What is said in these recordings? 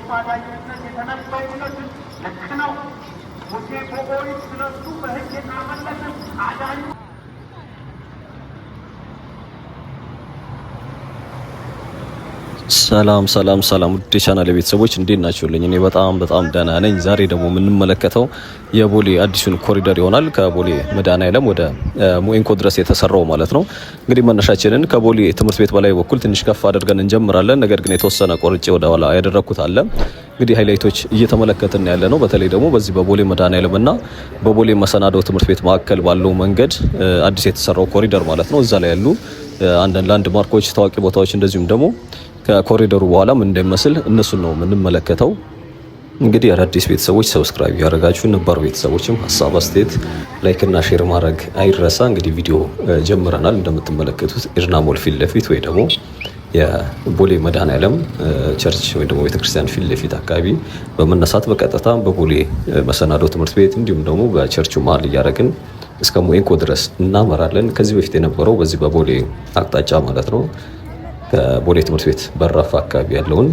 ተፋላጊነት የተነበዩለት ልክ ነው። ሙሴ በኦሪት ስለሱ በሕግ የጻፈለትን አዳኙ ሰላም ውድ ቻናል ቤተሰቦች እንዴት ናችሁልኝ? እኔ በጣም ደህና ነኝ። ዛሬ ደግሞ የምንመለከተው የቦሌ አዲሱን ኮሪደር ይሆናል። ከቦሌ መድኃኔዓለም ወደ ሞኢንኮ ድረስ የተሰራው ማለት ነው። እንግዲህ መነሻችንን ከቦሌ ትምህርት ቤት በላይ በኩል ትንሽ ከፍ አድርገን እንጀምራለን። ነገር ግን የተወሰነ ቆርጬ ወደ ኋላ ያደረኩት አለ። እንግዲህ ሃይላይቶች እየተመለከትን ያለ ነው። በተለይ ደግሞ በዚህ በቦሌ መድኃኔዓለም እና በቦሌ መሰናዶ ትምህርት ቤት መካከል ባለው መንገድ አዲስ የተሰራው ኮሪደር ማለት ነው። እዛ ላይ ያሉ አንዳንድ ላንድ ማርኮች፣ ታዋቂ ቦታዎች እንደዚሁም ደግሞ ከኮሪደሩ በኋላ ምን እንደሚመስል እነሱን ነው የምንመለከተው። እንግዲህ አዳዲስ ቤተሰቦች ሰብስክራይብ ያደረጋችሁ፣ ነባር ቤተሰቦችም ሀሳብ አስተያየት፣ ላይክ እና ሼር ማድረግ አይረሳ። እንግዲህ ቪዲዮ ጀምረናል። እንደምትመለከቱት ኢርና ሞል ፊት ለፊት ወይ ደግሞ የቦሌ መድኃኔዓለም ቸርች ወይ ደግሞ ቤተክርስቲያን ፊት ለፊት አካባቢ በመነሳት በቀጥታ በቦሌ መሰናዶ ትምህርት ቤት እንዲሁም ደግሞ በቸርቹ መሀል እያደረግን እስከ ሞኢንኮ ድረስ እናመራለን። ከዚህ በፊት የነበረው በዚህ በቦሌ አቅጣጫ ማለት ነው ከቦሌ ትምህርት ቤት በራፍ አካባቢ ያለውን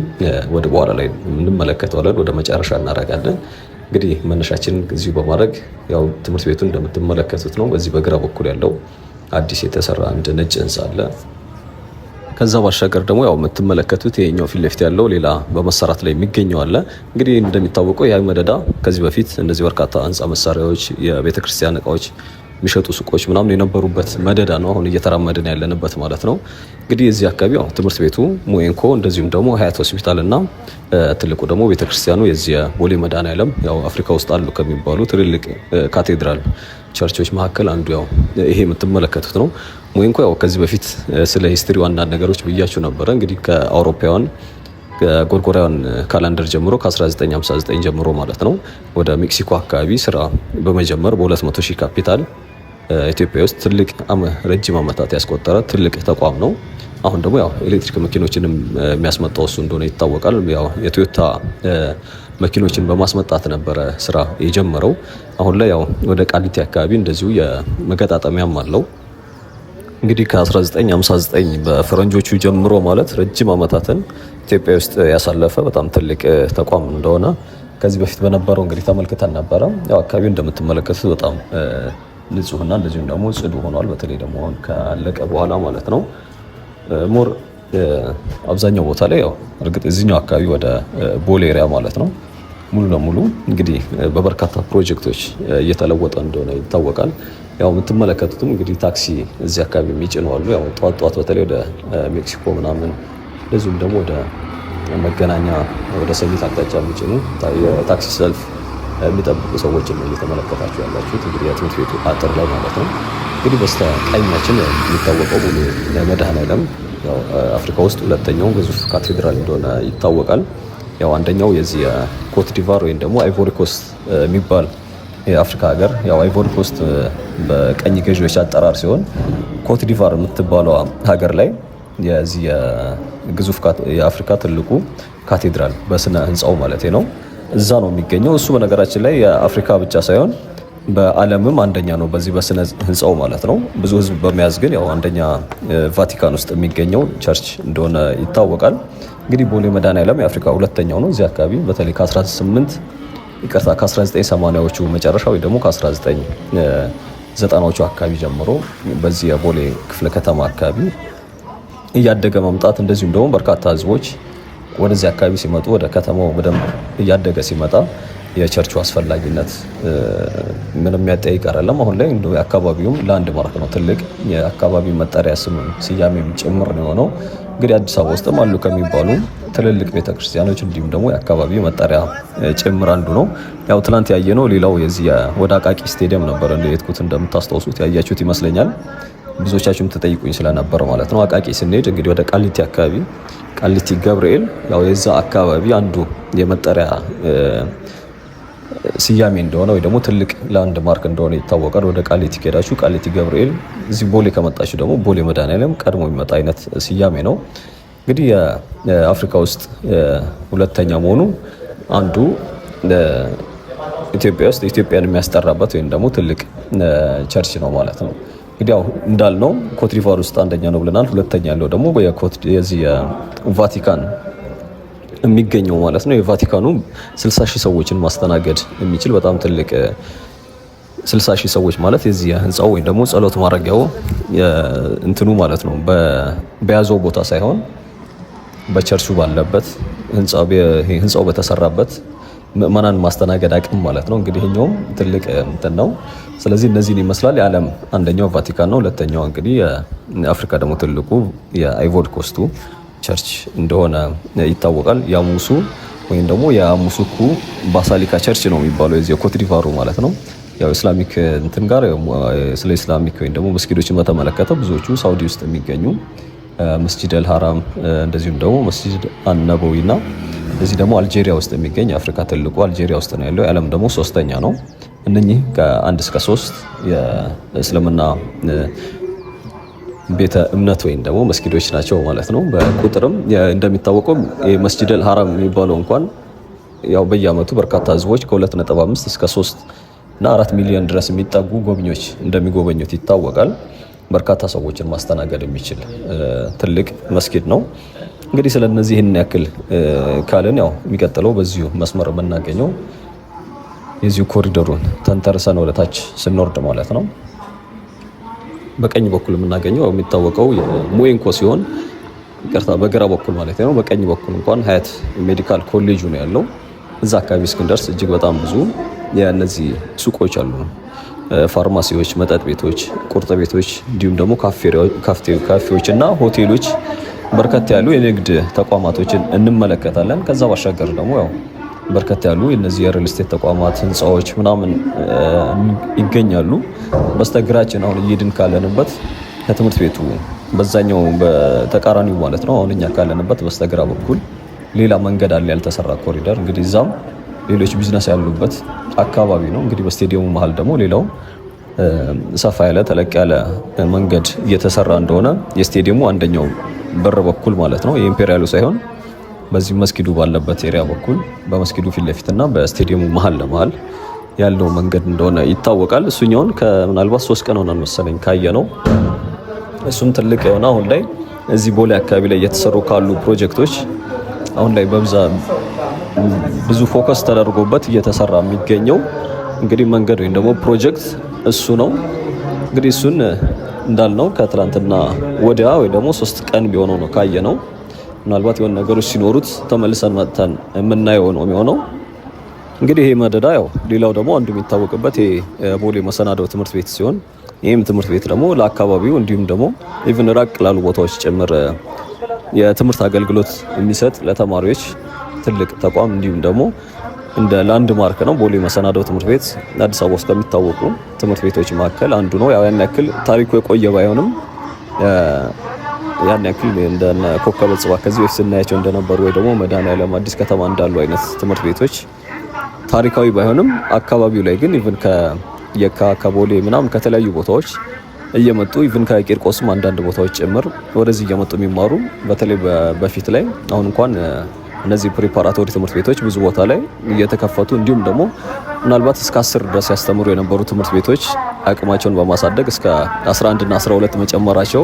ወደ በኋላ ላይ እንመለከተዋለን። ወደ መጨረሻ እናደርጋለን። እንግዲህ መነሻችን እዚሁ በማድረግ ያው ትምህርት ቤቱን እንደምትመለከቱት ነው። በዚህ በግራ በኩል ያለው አዲስ የተሰራ አንድ ነጭ ህንጻ አለ። ከዛ ባሻገር ደግሞ ያው የምትመለከቱት ይሄኛው ፊት ለፊት ያለው ሌላ በመሰራት ላይ የሚገኘው አለ። እንግዲህ እንደሚታወቀው ያ መደዳ ከዚህ በፊት እንደዚህ በርካታ ህንጻ መሳሪያዎች፣ የቤተክርስቲያን እቃዎች የሚሸጡ ሱቆች ምናምን የነበሩበት መደዳ ነው። አሁን እየተራመድን ያለንበት ማለት ነው። እንግዲህ እዚህ አካባቢ ያው ትምህርት ቤቱ ሞኢንኮ፣ እንደዚሁም ደግሞ ሀያት ሆስፒታል እና ትልቁ ደግሞ ቤተክርስቲያኑ የዚህ ቦሌ መድኃኔዓለም ያው አፍሪካ ውስጥ አሉ ከሚባሉ ትልልቅ ካቴድራል ቸርቾች መካከል አንዱ ያው ይሄ የምትመለከቱት ነው። ሞኢንኮ ያው ከዚህ በፊት ስለ ሂስትሪው አንዳንድ ነገሮች ብያችሁ ነበረ። እንግዲህ ከአውሮፓውያን ከጎርጎራውያን ካላንደር ጀምሮ ከ1959 ጀምሮ ማለት ነው ወደ ሜክሲኮ አካባቢ ስራ በመጀመር በ200 ሺህ ካፒታል ኢትዮጵያ ውስጥ ትልቅ ረጅም ዓመታት ያስቆጠረ ትልቅ ተቋም ነው። አሁን ደግሞ ያው ኤሌክትሪክ መኪኖችንም የሚያስመጣው እሱ እንደሆነ ይታወቃል። ያው የቶዮታ መኪኖችን በማስመጣት ነበረ ስራ የጀመረው። አሁን ላይ ያው ወደ ቃሊቲ አካባቢ እንደዚሁ የመገጣጠሚያም አለው። እንግዲህ ከ1959 በፈረንጆቹ ጀምሮ ማለት ረጅም ዓመታትን ኢትዮጵያ ውስጥ ያሳለፈ በጣም ትልቅ ተቋም እንደሆነ ከዚህ በፊት በነበረው እንግዲህ ተመልክተን ነበረ። ያው አካባቢው እንደምትመለከቱት በጣም ንጹህና እንደዚሁም ደግሞ ጽዱ ሆኗል። በተለይ ደግሞ ካለቀ በኋላ ማለት ነው ሞር አብዛኛው ቦታ ላይ ያው እርግጥ እዚህኛው አካባቢ ወደ ቦሌ ኤሪያ ማለት ነው ሙሉ ለሙሉ እንግዲህ በበርካታ ፕሮጀክቶች እየተለወጠ እንደሆነ ይታወቃል። ያው የምትመለከቱትም እንግዲህ ታክሲ እዚህ አካባቢ የሚጭኑ አሉ። ያው ጧት በተለይ ወደ ሜክሲኮ ምናምን እንደዚሁም ደግሞ ወደ መገናኛ ወደ ሰሚት አቅጣጫ የሚጭኑ የታክሲ ሰልፍ የሚጠብቁ ሰዎችን ነው እየተመለከታችሁ ያላችሁት። እንግዲህ የትምህርት ቤቱ አጥር ላይ ማለት ነው። እንግዲህ በስተ ቀኛችን የሚታወቀው ቦሌ መድኃኔዓለም ያው አፍሪካ ውስጥ ሁለተኛው ግዙፍ ካቴድራል እንደሆነ ይታወቃል። ያው አንደኛው የዚህ የኮት ዲቫር ወይም ደግሞ አይቮሪ ኮስት የሚባል የአፍሪካ ሀገር ያው አይቮሪ ኮስት በቀኝ ገዢዎች አጠራር ሲሆን ኮት ዲቫር የምትባለው ሀገር ላይ የዚህ የግዙፍ የአፍሪካ ትልቁ ካቴድራል በስነ ህንጻው ማለት ነው እዛ ነው የሚገኘው። እሱ በነገራችን ላይ የአፍሪካ ብቻ ሳይሆን በዓለምም አንደኛ ነው በዚህ በስነ ህንጻው ማለት ነው። ብዙ ህዝብ በመያዝ ግን ያው አንደኛ ቫቲካን ውስጥ የሚገኘው ቸርች እንደሆነ ይታወቃል። እንግዲህ ቦሌ መድኃኔዓለም የአፍሪካ ሁለተኛው ነው። እዚህ አካባቢ በተለይ ከ1980ዎቹ መጨረሻ ወይ ደግሞ ከ1990ዎቹ አካባቢ ጀምሮ በዚህ የቦሌ ክፍለ ከተማ አካባቢ እያደገ መምጣት እንደዚሁም ደግሞ በርካታ ህዝቦች ወደዚህ አካባቢ ሲመጡ ወደ ከተማው በደንብ እያደገ ሲመጣ የቸርቹ አስፈላጊነት ምንም የሚያጠያይቅ አይደለም። አሁን ላይ እንደው የአካባቢውም ላንድ ማርክ ነው። ትልቅ የአካባቢ መጠሪያ ስያሜ ጭምር ነው የሆነው። እንግዲህ አዲስ አበባ ውስጥም አሉ ከሚባሉ ትልልቅ ቤተክርስቲያኖች እንዲሁም ደግሞ የአካባቢ መጠሪያ ጭምር አንዱ ነው። ያው ትናንት ያየነው ሌላው የዚህ ወደ አቃቂ ስቴዲየም ነበር እንደየትኩት እንደምታስታውሱት ያያችሁት ይመስለኛል። ብዙዎቻችሁም ተጠይቁኝ ስለነበር ማለት ነው። አቃቂ ስንሄድ እንግዲህ ወደ ቃሊቲ አካባቢ ቃሊቲ ገብርኤል ያው የዛ አካባቢ አንዱ የመጠሪያ ስያሜ እንደሆነ ወይ ደግሞ ትልቅ ላንድ ማርክ እንደሆነ ይታወቃል። ወደ ቃሊቲ ከሄዳችሁ ቃሊቲ ገብርኤል፣ እዚህ ቦሌ ከመጣችሁ ደግሞ ቦሌ መድኃኔዓለም ቀድሞ የሚመጣ አይነት ስያሜ ነው። እንግዲህ የአፍሪካ ውስጥ ሁለተኛ መሆኑ አንዱ ኢትዮጵያ ውስጥ ኢትዮጵያን የሚያስጠራበት ወይም ደግሞ ትልቅ ቸርች ነው ማለት ነው። እንግዲህ ያው እንዳልነው ኮትዲቫር ውስጥ አንደኛ ነው ብለናል። ሁለተኛ ያለው ደግሞ የዚህ የቫቲካን የሚገኘው ማለት ነው። የቫቲካኑ 60,000 ሰዎችን ማስተናገድ የሚችል በጣም ትልቅ 60,000 ሰዎች ማለት የዚህ ህንጻው ወይም ደግሞ ጸሎት ማድረጊያው እንትኑ ማለት ነው። በያዘው ቦታ ሳይሆን በቸርቹ ባለበት ህንጻው በተሰራበት ምእመናን ማስተናገድ አቅም ማለት ነው። እንግዲህ ይሄኛውም ትልቅ እንትን ነው። ስለዚህ እነዚህን ይመስላል። የዓለም አንደኛው ቫቲካን ነው። ሁለተኛው እንግዲህ የአፍሪካ ደግሞ ትልቁ የአይቮሪ ኮስቱ ቸርች እንደሆነ ይታወቃል። የአሙሱ ወይም ደግሞ የአሙሱኩ ባሳሊካ ቸርች ነው የሚባለው የዚህ ኮትዲቫሩ ማለት ነው። ያው ኢስላሚክ እንትን ጋር ስለ ኢስላሚክ ወይም ደግሞ መስጊዶችን በተመለከተ ብዙዎቹ ሳውዲ ውስጥ የሚገኙ መስጂድ አልሐራም እንደዚሁም ደግሞ መስጂድ አነበዊና እዚህ ደግሞ አልጄሪያ ውስጥ የሚገኝ አፍሪካ ትልቁ አልጄሪያ ውስጥ ነው ያለው። የዓለም ደግሞ ሶስተኛ ነው። እነኚህ ከ1 እስከ 3 የእስልምና ቤተ እምነት ወይም ደግሞ መስጊዶች ናቸው ማለት ነው። በቁጥርም እንደሚታወቀው መስጂድ አልሐራም የሚባለው እንኳን ያው በየአመቱ በርካታ ህዝቦች ከ2.5 እስከ 3 እና 4 ሚሊዮን ድረስ የሚጠጉ ጎብኚዎች እንደሚጎበኙት ይታወቃል። በርካታ ሰዎችን ማስተናገድ የሚችል ትልቅ መስጊድ ነው። እንግዲህ ስለነዚህ ይህን ያክል ካልን ያው የሚቀጥለው በዚሁ መስመር የምናገኘው የዚሁ ኮሪደሩን ተንተርሰን ወደታች ስንወርድ ማለት ነው በቀኝ በኩል የምናገኘው የሚታወቀው ሙኤንኮ ሲሆን ይቅርታ በግራ በኩል ማለት ነው። በቀኝ በኩል እንኳን ሀያት ሜዲካል ኮሌጁ ነው ያለው። እዛ አካባቢ እስክንደርስ እጅግ በጣም ብዙ የእነዚህ ሱቆች አሉ። ፋርማሲዎች፣ መጠጥ ቤቶች፣ ቁርጥ ቤቶች እንዲሁም ደግሞ ካፌዎች እና ሆቴሎች በርከት ያሉ የንግድ ተቋማቶችን እንመለከታለን። ከዛ ባሻገር ደግሞ ያው በርከት ያሉ እነዚህ የሪል ስቴት ተቋማት ህንፃዎች ምናምን ይገኛሉ። በስተግራችን አሁን እየሄድን ካለንበት ከትምህርት ቤቱ በዛኛው በተቃራኒው ማለት ነው። አሁን እኛ ካለንበት በስተግራ በኩል ሌላ መንገድ አለ ያልተሰራ ኮሪደር። እንግዲህ እዛም ሌሎች ቢዝነስ ያሉበት አካባቢ ነው። እንግዲህ በስቴዲየሙ መሀል ደግሞ ሌላው ሰፋ ያለ ተለቅ ያለ መንገድ እየተሰራ እንደሆነ የስቴዲየሙ አንደኛው በር በኩል ማለት ነው የኢምፔሪያሉ ሳይሆን በዚህ መስጊዱ ባለበት ኤሪያ በኩል በመስጊዱ ፊት ለፊትና በስቴዲየሙ መሀል ለመሀል ያለው መንገድ እንደሆነ ይታወቃል። እሱኛውን ከምናልባት 3 ቀን ሆነን መሰለኝ ካየ ነው። እሱም ትልቅ የሆነ አሁን ላይ እዚህ ቦሌ አካባቢ ላይ እየተሰሩ ካሉ ፕሮጀክቶች አሁን ላይ በብዛት ብዙ ፎከስ ተደርጎበት እየተሰራ የሚገኘው እንግዲህ መንገድ ወይም ደግሞ ፕሮጀክት እሱ ነው። እንግዲህ እሱን እንዳልነው ከትላንትና ወዲያ ወይ ደግሞ 3 ቀን ቢሆነው ነው ካየ ነው። ምናልባት የሆነ ነገሮች ሲኖሩት ተመልሰን መጥተን የምናየው ነው የሚሆነው። እንግዲህ ይሄ መደዳ ያው ሌላው ደግሞ አንዱ የሚታወቅበት የቦሌ መሰናዶ ትምህርት ቤት ሲሆን ይህም ትምህርት ቤት ደግሞ ለአካባቢው እንዲሁም ደግሞ ኢቭን ራቅ ላሉ ቦታዎች ጭምር የትምህርት አገልግሎት የሚሰጥ ለተማሪዎች ትልቅ ተቋም እንዲሁም ደግሞ እንደ ላንድ ማርክ ነው። ቦሌ መሰናዶ ትምህርት ቤት አዲስ አበባ ውስጥ ከሚታወቁ ትምህርት ቤቶች መካከል አንዱ ነው። ያው ያን ያክል ታሪኩ የቆየ ባይሆንም ያን ያክል እንደ ኮከበ ጽባህ ከዚህ በፊት ስናያቸው እንደነበሩ ወይ ደግሞ መድኃኔዓለም አዲስ ከተማ እንዳሉ አይነት ትምህርት ቤቶች ታሪካዊ ባይሆንም አካባቢው ላይ ግን ኢቭን ከየካ ከቦሌ ምናምን ከተለያዩ ቦታዎች እየመጡ ኢቭን ከቂርቆስም አንዳንድ ቦታዎች ጭምር ወደዚህ እየመጡ የሚማሩ በተለይ በፊት ላይ አሁን እንኳን እነዚህ ፕሪፓራቶሪ ትምህርት ቤቶች ብዙ ቦታ ላይ እየተከፈቱ እንዲሁም ደግሞ ምናልባት እስከ 10 ድረስ ያስተምሩ የነበሩ ትምህርት ቤቶች አቅማቸውን በማሳደግ እስከ 11 እና 12 መጨመራቸው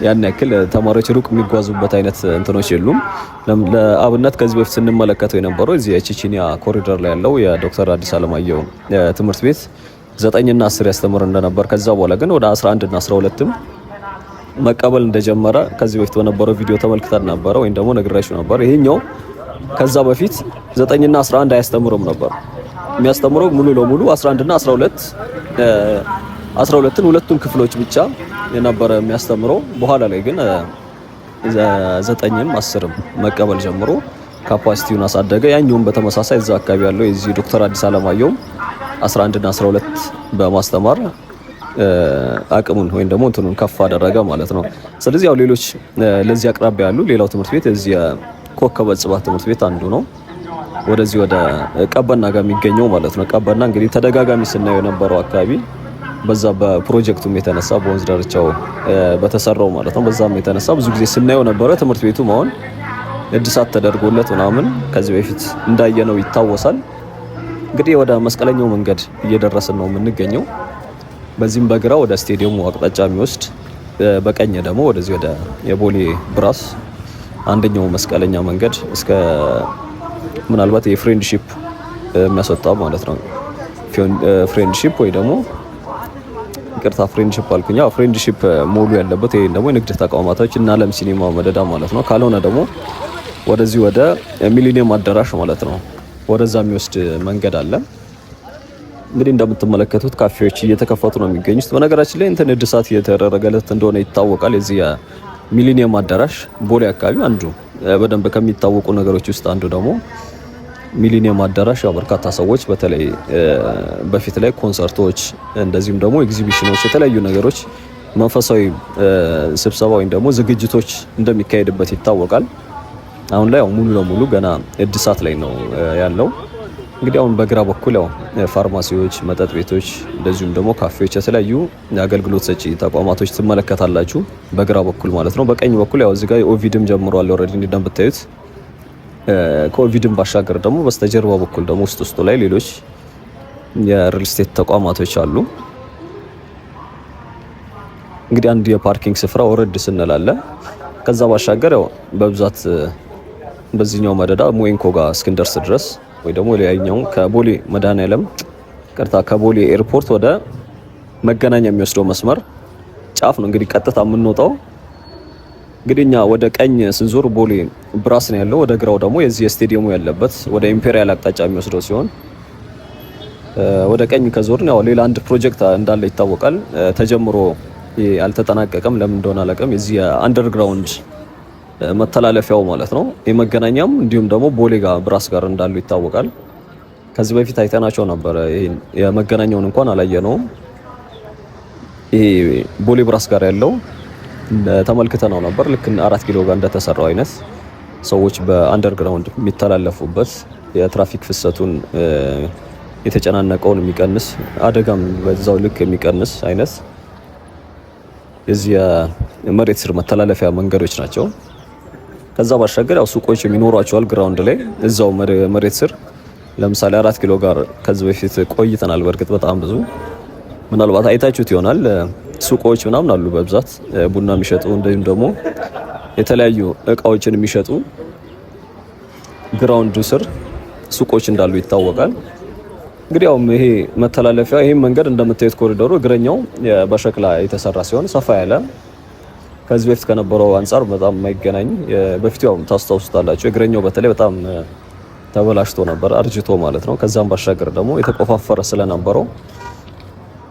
ያን ያክል ተማሪዎች ሩቅ የሚጓዙበት አይነት እንትኖች የሉም። ለአብነት ከዚህ በፊት ስንመለከተው የነበረው እዚህ የቺቺኒያ ኮሪደር ላይ ያለው የዶክተር አዲስ አለማየሁ ትምህርት ቤት 9 እና 10 ያስተምር እንደነበር ከዛ በኋላ ግን ወደ 11 እና 12ም መቀበል እንደጀመረ ከዚህ በፊት በነበረው ቪዲዮ ተመልክተን ነበር ወይም ደግሞ ነግራችሁ ነበር። ይሄኛው ከዛ በፊት 9 እና 11 አያስተምሩም ነበር። የሚያስተምረው ሙሉ ለሙሉ 11 እና 12ን ሁለቱን ክፍሎች ብቻ የነበረ የሚያስተምረው። በኋላ ላይ ግን 9ም 10ም መቀበል ጀምሮ ካፓሲቲውን አሳደገ። ያኛውም በተመሳሳይ እዛ አካባቢ ያለው የዚህ ዶክተር አዲስ አለማየሁ 11 እና 12 በማስተማር አቅሙን ወይም ደግሞ እንትኑን ከፍ አደረገ ማለት ነው። ስለዚህ ያው ሌሎች ለዚህ አቅራቢያ ያሉ ሌላው ትምህርት ቤት እዚህ ኮከበ ጽባህ ትምህርት ቤት አንዱ ነው። ወደዚህ ወደ ቀበና ጋር የሚገኘው ማለት ነው። ቀበና እንግዲህ ተደጋጋሚ ስናየው የነበረው አካባቢ በዛ በፕሮጀክቱም የተነሳ በወንዝ ዳርቻው በተሰራው ማለት ነው። በዛም የተነሳ ብዙ ጊዜ ስናየው ነበረ። ትምህርት ቤቱ መሆን እድሳት ተደርጎለት ምናምን ከዚህ በፊት እንዳየነው ይታወሳል። እንግዲህ ወደ መስቀለኛው መንገድ እየደረስን ነው የምንገኘው። በዚህም በግራ ወደ ስቴዲየሙ አቅጣጫ የሚወስድ በቀኝ ደግሞ ወደዚህ ወደ የቦሌ ብራስ አንደኛው መስቀለኛ መንገድ እስከ ምናልባት የፍሬንድሺፕ የሚያስወጣው ማለት ነው። ፍሬንድሺፕ ወይ ደግሞ ይቅርታ ፍሬንድሺፕ አልኩኝ። ፍሬንድሺፕ ሞሉ ያለበት ይሄ ደግሞ የንግድ ተቋማቶች እና አለም ሲኒማ መደዳ ማለት ነው። ካልሆነ ደግሞ ወደዚህ ወደ ሚሊኒየም አዳራሽ ማለት ነው፣ ወደዛ የሚወስድ መንገድ አለ። እንግዲህ እንደምትመለከቱት ካፌዎች እየተከፈቱ ነው የሚገኙት። በነገራችን ላይ እንትን እድሳት እየተደረገለት እንደሆነ ይታወቃል። የዚህ ሚሊኒየም አዳራሽ ቦሌ አካባቢ አንዱ በደንብ ከሚታወቁ ነገሮች ውስጥ አንዱ ደግሞ ሚሊኒየም አዳራሽ ያው በርካታ ሰዎች በተለይ በፊት ላይ ኮንሰርቶች፣ እንደዚሁም ደግሞ ኤግዚቢሽኖች፣ የተለያዩ ነገሮች መንፈሳዊ ስብሰባ ወይም ደግሞ ዝግጅቶች እንደሚካሄድበት ይታወቃል። አሁን ላይ ያው ሙሉ ለሙሉ ገና እድሳት ላይ ነው ያለው። እንግዲህ አሁን በግራ በኩል ያው ፋርማሲዎች፣ መጠጥ ቤቶች፣ እንደዚሁም ደግሞ ካፌዎች፣ የተለያዩ አገልግሎት ሰጪ ተቋማቶች ትመለከታላችሁ በግራ በኩል ማለት ነው። በቀኝ በኩል ያው እዚህ ጋር ኦቪድም ጀምሯል ኦልሬዲ እንደምታዩት። ከኦቪድም ባሻገር ደግሞ በስተጀርባ በኩል ደግሞ ውስጡ ላይ ሌሎች የሪል ስቴት ተቋማቶች አሉ። እንግዲህ አንድ የፓርኪንግ ስፍራ ወረድ ስንላለ ከዛ ባሻገር ያው በብዛት በዚህኛው መደዳ ሞኢንኮ ጋር እስክንደርስ ድረስ ወይ ደግሞ ሌላኛው ከቦሌ መድኃኔዓለም ከቦሌ ኤርፖርት ወደ መገናኛ የሚወስደው መስመር ጫፍ ነው እንግዲህ ቀጥታ የምንወጣው። እንግዲህ እኛ ወደ ቀኝ ስንዞር ቦሌ ብራስ ነው ያለው፣ ወደ ግራው ደግሞ የዚህ የስቴዲየሙ ያለበት ወደ ኢምፔሪያል አቅጣጫ የሚወስደው ሲሆን ወደ ቀኝ ከዞርን ያው ሌላ አንድ ፕሮጀክት እንዳለ ይታወቃል። ተጀምሮ አልተጠናቀቀም፣ ለምን እንደሆነ አላውቅም። የዚህ አንደርግራውንድ መተላለፊያው ማለት ነው የመገናኛም እንዲሁም ደግሞ ቦሌ ጋር ብራስ ጋር እንዳሉ ይታወቃል። ከዚህ በፊት አይተናቸው ነበር። ይሄን የመገናኛውን እንኳን አላየነውም። ይሄ ቦሌ ብራስ ጋር ያለው ተመልክተነው ነበር። ልክ 4 ኪሎ ጋር እንደተሰራው አይነት ሰዎች በአንደርግራውንድ የሚተላለፉበት የትራፊክ ፍሰቱን የተጨናነቀውን የሚቀንስ አደጋም በዛው ልክ የሚቀንስ አይነት የዚህ የመሬት ስር መተላለፊያ መንገዶች ናቸው። ከዛ ባሻገር ያው ሱቆች የሚኖሯቸዋል ግራውንድ ላይ እዛው መሬት ስር። ለምሳሌ 4 ኪሎ ጋር ከዚህ በፊት ቆይተናል። በእርግጥ በጣም ብዙ ምናልባት አይታችሁት ይሆናል። ሱቆች ምናምን አሉ በብዛት ቡና የሚሸጡ እንደዚሁም ደግሞ የተለያዩ እቃዎችን የሚሸጡ ግራውንዱ ስር ሱቆች እንዳሉ ይታወቃል። እንግዲህ ያው ይሄ መተላለፊያ ይሄ መንገድ እንደምታዩት ኮሪዶሩ እግረኛው በሸክላ የተሰራ ሲሆን ሰፋ ያለ ከዚህ በፊት ከነበረው አንጻር በጣም የማይገናኝ በፊት ያው ታስታውሱታላችሁ። እግረኛው በተለይ በጣም ተበላሽቶ ነበር አርጅቶ ማለት ነው። ከዛም ባሻገር ደግሞ የተቆፋፈረ ስለነበረው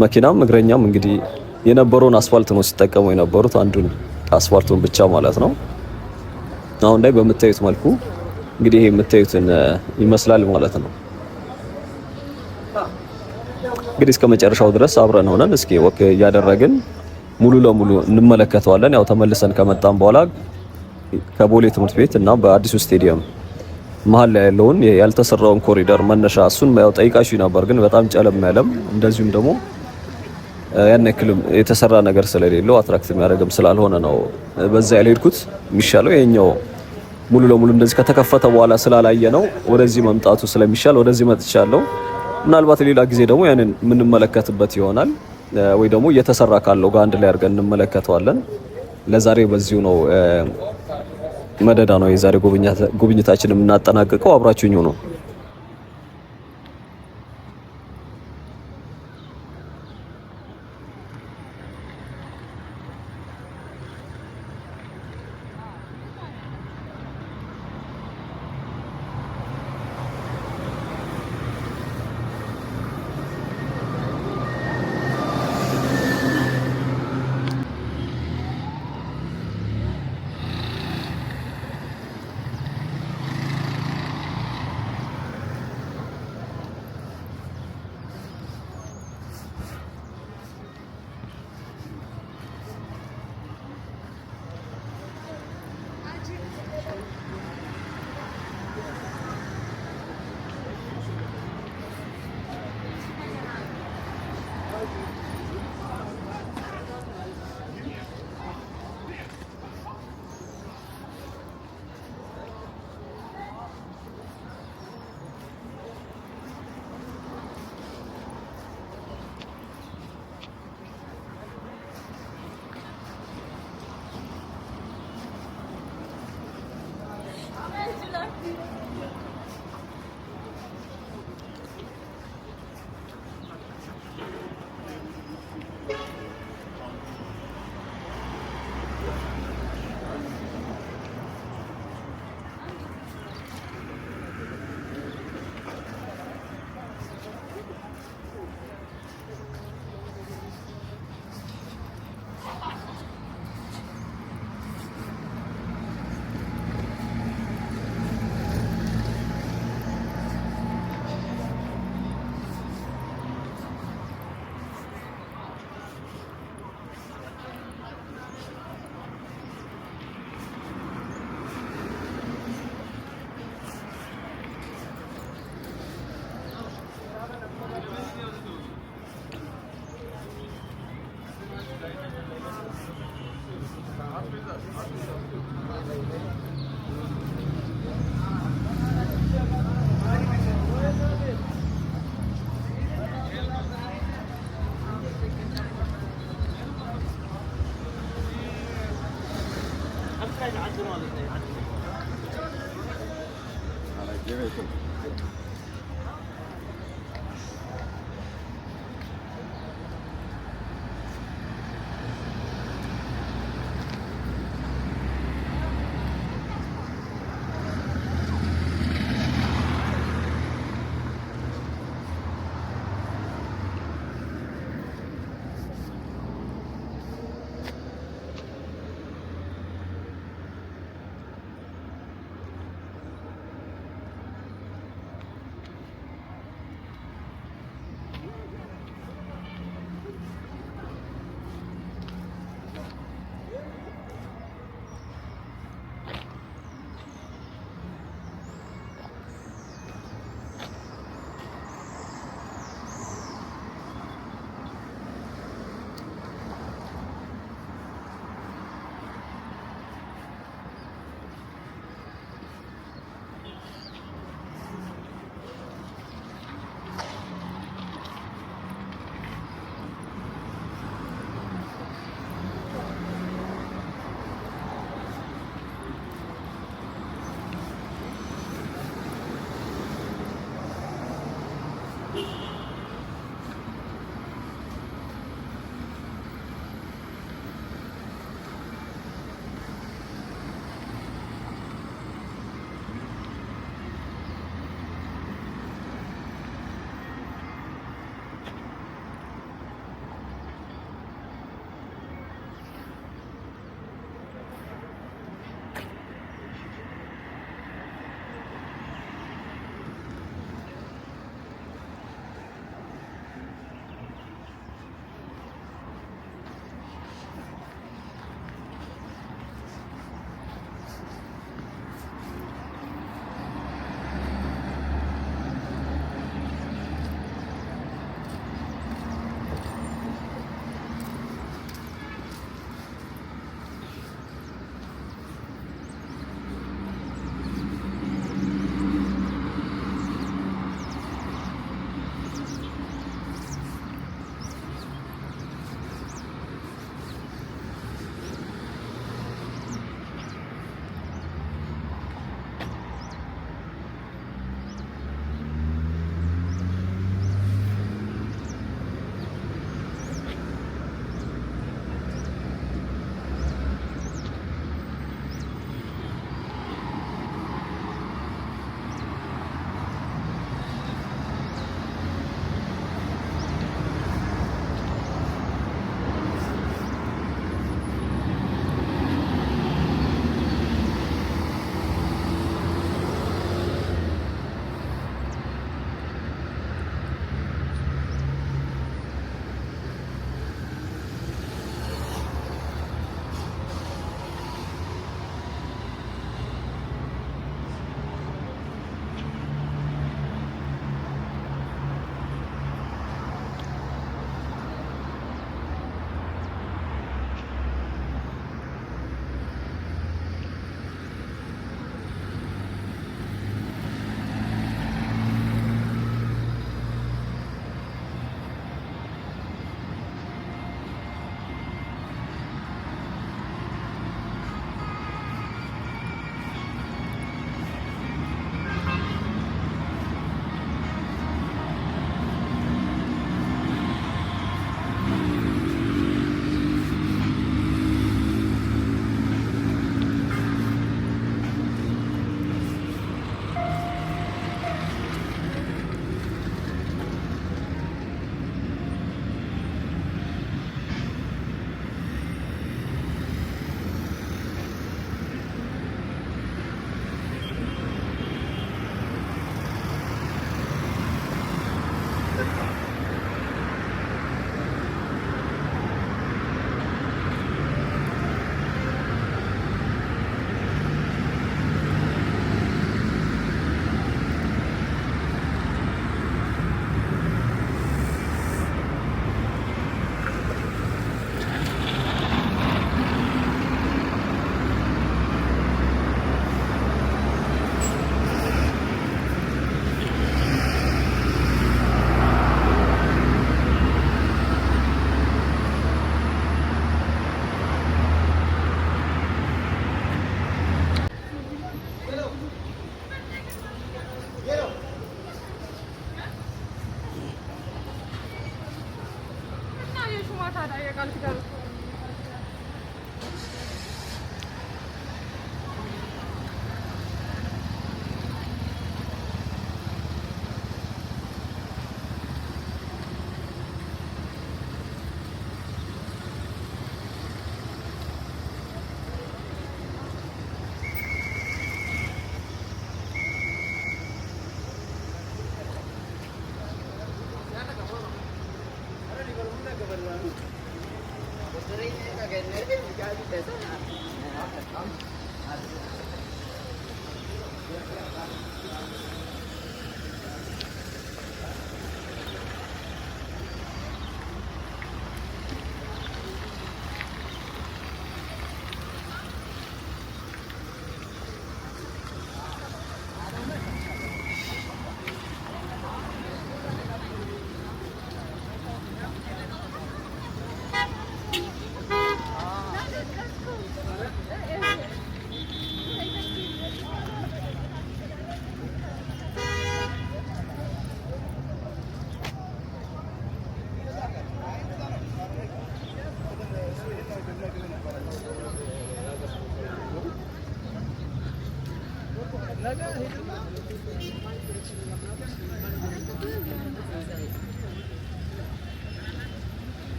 መኪናም እግረኛም እንግዲህ የነበረውን አስፋልት ነው ሲጠቀሙ የነበሩት አንዱን አስፋልቱን ብቻ ማለት ነው። አሁን ላይ በምታዩት መልኩ እንግዲህ ይሄ የምታዩትን ይመስላል ማለት ነው። እንግዲህ እስከ መጨረሻው ድረስ አብረን ሆነን እስኪ ወክ እያደረግን ሙሉ ለሙሉ እንመለከተዋለን። ያው ተመልሰን ከመጣን በኋላ ከቦሌ ትምህርት ቤት እና በአዲሱ ስቴዲየም መሀል ላይ ያለውን ያልተሰራውን ኮሪደር መነሻ እሱን ያው ጠይቃችሁ ነበር፣ ግን በጣም ጨለም ያለም እንደዚሁም ደግሞ ያን ያክልም የተሰራ ነገር ስለሌለው አትራክት የሚያደርግም ስላልሆነ ነው በዛ ያልሄድኩት። የሚሻለው ይሄኛው ሙሉ ለሙሉ እንደዚህ ከተከፈተ በኋላ ስላላየ ነው ወደዚህ መምጣቱ ስለሚሻል ወደዚህ መጥቻለሁ። ምናልባት ሌላ ጊዜ ደግሞ ያንን የምንመለከትበት ይሆናል ወይ ደግሞ እየተሰራ ካለው ጋር አንድ ላይ አድርገን እንመለከተዋለን። ለዛሬ በዚሁ ነው መደዳ ነው የዛሬ ጉብኝታችን የምናጠናቅቀው። አብራችሁኝ ነው።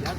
Ya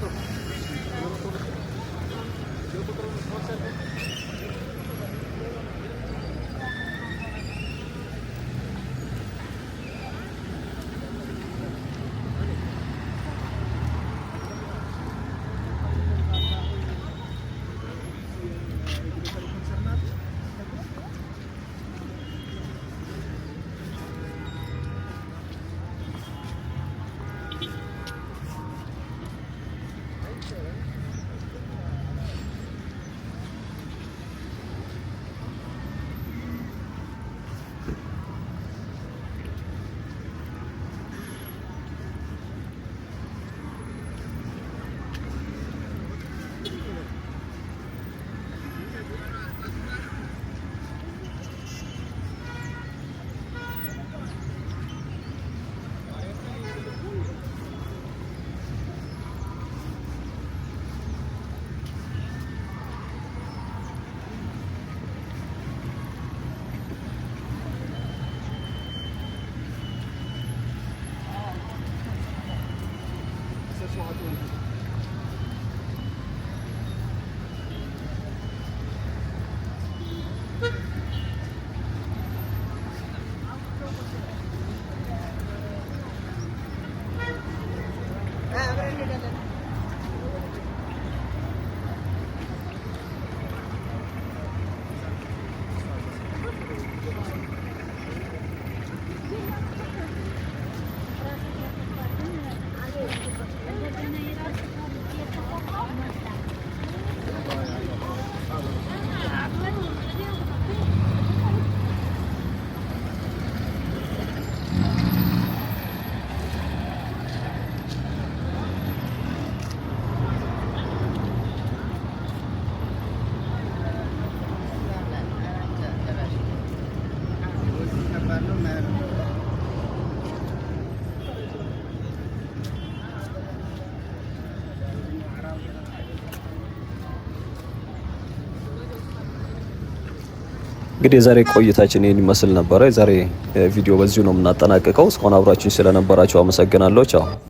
እንግዲህ የዛሬ ቆይታችን ይህን ይመስል ነበረ። የዛሬ ቪዲዮ በዚሁ ነው የምናጠናቅቀው። እስካሁን አብራችሁኝ ስለነበራችሁ አመሰግናለሁ። ቻው